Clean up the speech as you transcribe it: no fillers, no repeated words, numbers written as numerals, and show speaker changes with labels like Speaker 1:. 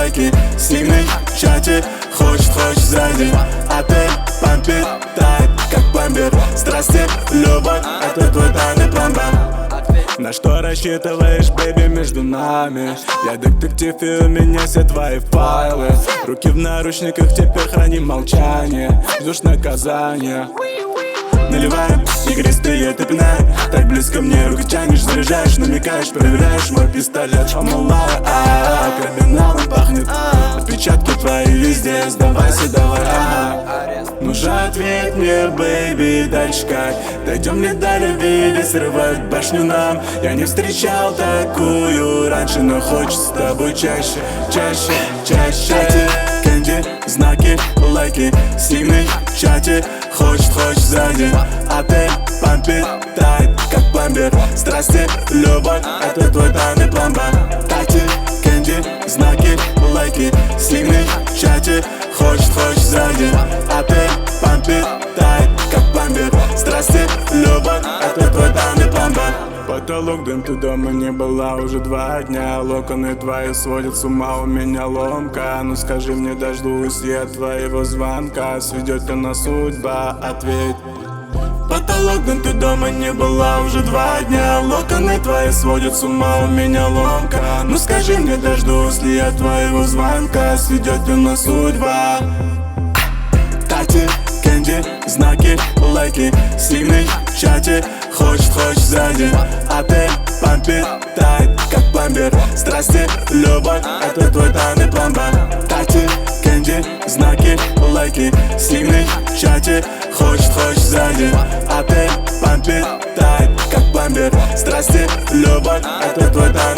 Speaker 1: лайки, сигнал в чате. Хочет сзади, отель помпит, тает как пломбир. Страсти, любовь, это твой тайный план Б. На что рассчитываешь, бэйби, между нами? Я детектив, и у меня все твои файлы. Руки в наручниках, теперь храни молчание. Ждешь наказания. Наливаем игристые, ты пинай. Так близко мне руки тянешь, заряжаешь, намекаешь, проверяешь мой пистолет. Мало, криминалом пахнет. Отпечатки твои везде, сдавайся, давай, Ну же ответь мне, бэйби, дальше как? Дойдем ли до любви, срывают башню нам? Я не встречал такую раньше, но хочется с тобой чаще. Кэнди, знаки, лайки, сигнал в чате. Хочет сзади, отель помпит, тает как пломбир. Страсти, любовь, это твой тайный план Б. Тати, кэнди, знаки, лайки, сигнал в чате. Хочет сзади, отель помпит, тает как пломбир. Страсти, любовь, это твой тайный план Б. Потолок, дым, ты дома не была уже 2 дня. Локоны твои сводят с ума, у меня ломка. Ну скажи мне, дождусь я твоего звонка. Сведет ли нас судьба, ответь. Потолок, дым, ты дома не была уже 2 дня. Локоны твои сводят с ума, у меня ломка. Ну скажи мне, дождусь ли я твоего звонка. Сведет ли нас судьба. Тати, кэнди, знаки, лайки, сигнал в чате. Хочет сзади, отель помпит, тает как пломбир. Страсти, любовь, это твой тайный план Б. Тати, кэнди, знаки, лайки, сигнал в чате. Хочет сзади, отель помпит, тает как пломбир. Страсти, любовь, это твой тайный план Б.